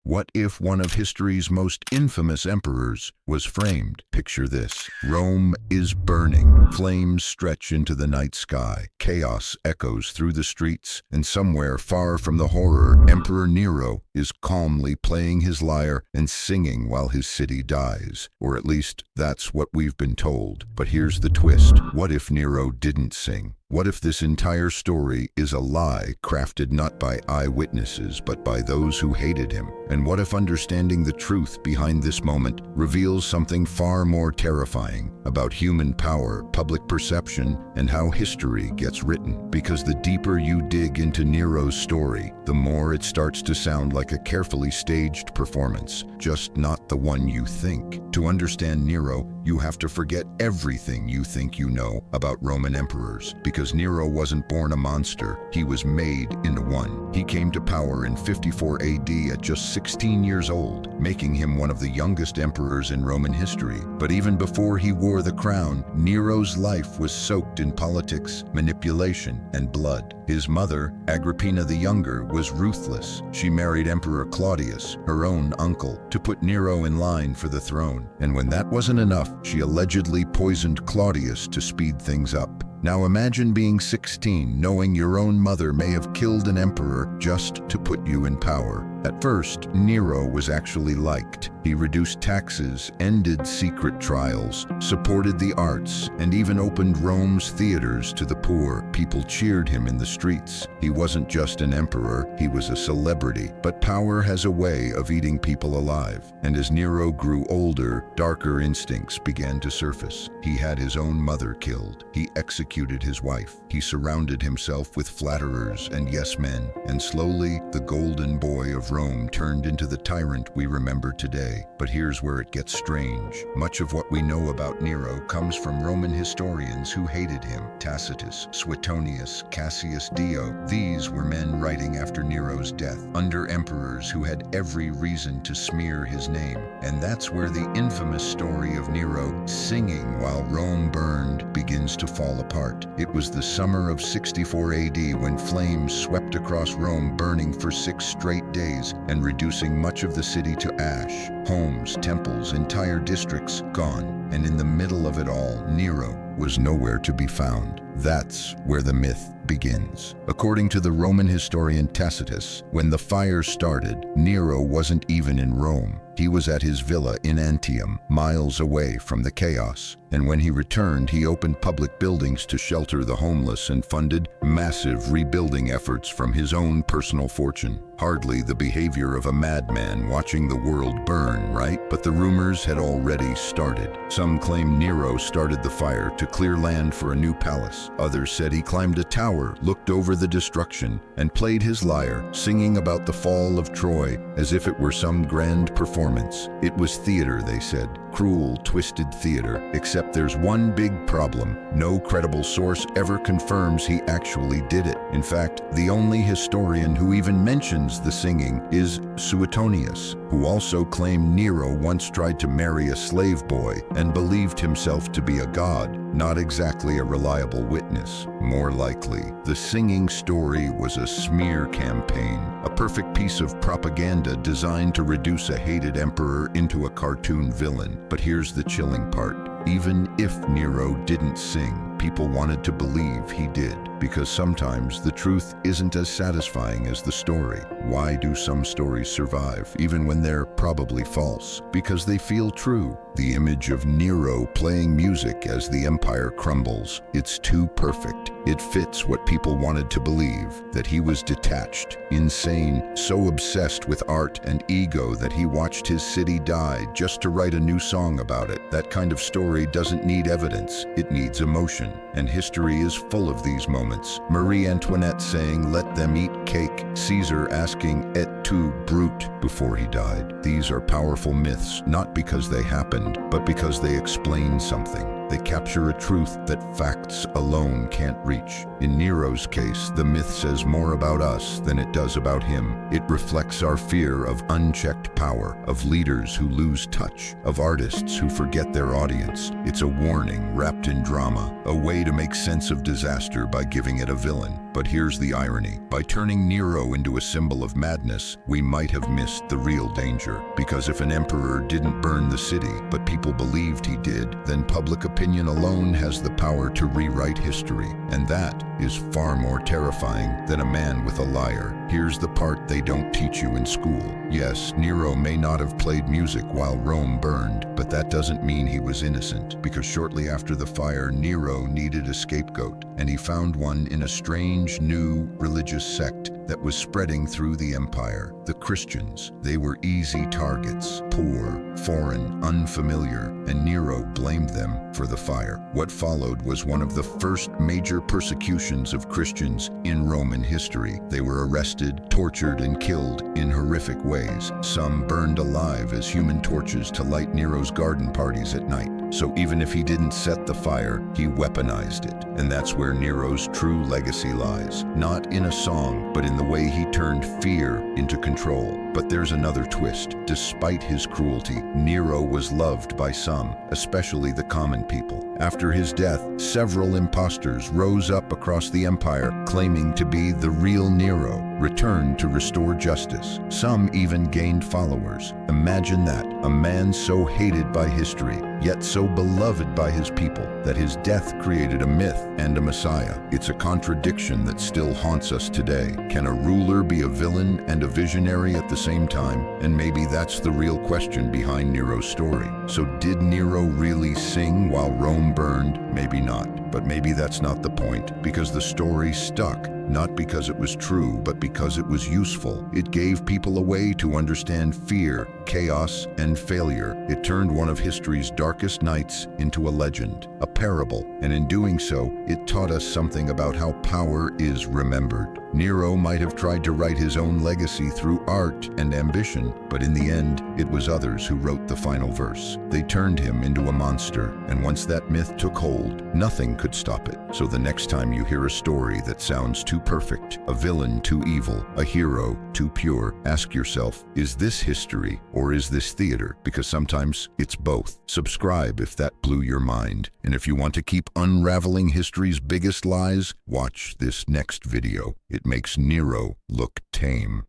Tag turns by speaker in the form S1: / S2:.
S1: What if one of history's most infamous emperors was framed? Picture this. Rome is burning. Flames stretch into the night sky. Chaos echoes through the streets, and somewhere far from the horror, Emperor Nero is calmly playing his lyre and singing while his city dies. Or at least, that's what we've been told. But here's the twist. What if Nero didn't sing? What if this entire story is a lie crafted not by eyewitnesses but by those who hated him? And what if understanding the truth behind this moment reveals something far more terrifying about human power, public perception, and how history gets written? Because the deeper you dig into Nero's story, the more it starts to sound like a carefully staged performance, just not the one you think. To understand Nero, you have to forget everything you think you know about Roman emperors. Because Nero wasn't born a monster, he was made into one. He came to power in 54 AD at just 16 years old, making him one of the youngest emperors in Roman history. But even before he wore the crown, Nero's life was soaked in politics, manipulation, and blood. His mother, Agrippina the Younger, was ruthless. She married Emperor Claudius, her own uncle, to put Nero in line for the throne. And when that wasn't enough, she allegedly poisoned Claudius to speed things up. Now imagine being 16, knowing your own mother may have killed an emperor just to put you in power. At first, Nero was actually liked. He reduced taxes, ended secret trials, supported the arts, and even opened Rome's theaters to the poor. People cheered him in the streets. He wasn't just an emperor, he was a celebrity. But power has a way of eating people alive. And as Nero grew older, darker instincts began to surface. He had his own mother killed. He executed his wife. He surrounded himself with flatterers and yes-men. And slowly, the golden boy of Rome turned into the tyrant we remember today. But here's where it gets strange. Much of what we know about Nero comes from Roman historians who hated him. Tacitus, Suetonius, Cassius Dio. These were men writing after Nero's death, under emperors who had every reason to smear his name. And that's where the infamous story of Nero singing while Rome burned begins to fall apart. It was the summer of 64 AD when flames swept across Rome, burning for 6 straight days and reducing much of the city to ash. Homes, temples, entire districts gone. And in the middle of it all, Nero was nowhere to be found. That's where the myth begins. According to the Roman historian Tacitus, when the fire started, Nero wasn't even in Rome. He was at his villa in Antium, miles away from the chaos. And when he returned, he opened public buildings to shelter the homeless and funded massive rebuilding efforts from his own personal fortune. Hardly the behavior of a madman watching the world burn, right? But the rumors had already started. Some claim Nero started the fire to clear land for a new palace. Others said he climbed a tower, looked over the destruction, and played his lyre, singing about the fall of Troy as if it were some grand performance. It was theater, they said. Cruel, twisted theater. Except there's one big problem. No credible source ever confirms he actually did it. In fact, the only historian who even mentions the singing is Suetonius, who also claimed Nero once tried to marry a slave boy and believed himself to be a god. Not exactly a reliable witness. More likely, the singing story was a smear campaign, a perfect piece of propaganda designed to reduce a hated emperor into a cartoon villain. But here's the chilling part. Even if Nero didn't sing, people wanted to believe he did, because sometimes the truth isn't as satisfying as the story. Why do some stories survive, even when they're probably false? Because they feel true. The image of Nero playing music as the empire crumbles, it's too perfect. It fits what people wanted to believe, that he was detached, insane, so obsessed with art and ego that he watched his city die just to write a new song about it. That kind of story doesn't need evidence, it needs emotion. And history is full of these moments. Marie Antoinette saying, "Let them eat cake." Caesar asking, "Et tu, brute?" before he died. These are powerful myths, not because they happened, but because they explain something. They capture a truth that facts alone can't reach. In Nero's case, the myth says more about us than it does about him. It reflects our fear of unchecked power, of leaders who lose touch, of artists who forget their audience. It's a warning wrapped in drama, a way to make sense of disaster by giving it a villain. But here's the irony. By turning Nero into a symbol of madness, we might have missed the real danger. Because if an emperor didn't burn the city, but people believed he did, then public opinion alone has the power to rewrite history. And that is far more terrifying than a man with a lyre. Here's the part they don't teach you in school. Yes, Nero may not have played music while Rome burned, but that doesn't mean he was innocent, because shortly after the fire, Nero needed a scapegoat, and he found one in a strange new religious sect that was spreading through the empire. The Christians. They were easy targets, poor, foreign, unfamiliar, and Nero blamed them for the fire. What followed was one of the first major persecutions of Christians in Roman history. They were arrested, tortured, and killed in horrific ways. Some burned alive as human torches to light Nero's garden parties at night. So even if he didn't set the fire, he weaponized it. And that's where Nero's true legacy lies. Not in a song, but in the way he turned fear into control. But there's another twist. Despite his cruelty, Nero was loved by some, especially the common people. After his death, several imposters rose up across the empire, claiming to be the real Nero, returned to restore justice. Some even gained followers. Imagine that, a man so hated by history, yet so beloved by his people, that his death created a myth and a messiah. It's a contradiction that still haunts us today. Can a ruler be a villain and a visionary at the same time? And maybe that's the real question behind Nero's story. So did Nero really sing while Rome burned? Maybe not. But maybe that's not the point, because the story stuck. Not because it was true, but because it was useful. It gave people a way to understand fear, chaos, and failure. It turned one of history's darkest nights into a legend, a parable, and in doing so, it taught us something about how power is remembered. Nero might have tried to write his own legacy through art and ambition, but in the end, it was others who wrote the final verse. They turned him into a monster, and once that myth took hold, nothing could stop it. So the next time you hear a story that sounds too perfect, a villain too evil, a hero too pure, ask yourself, is this history or is this theater? Because sometimes it's both. Subscribe if that blew your mind. And if you want to keep unraveling history's biggest lies, watch this next video. It makes Nero look tame.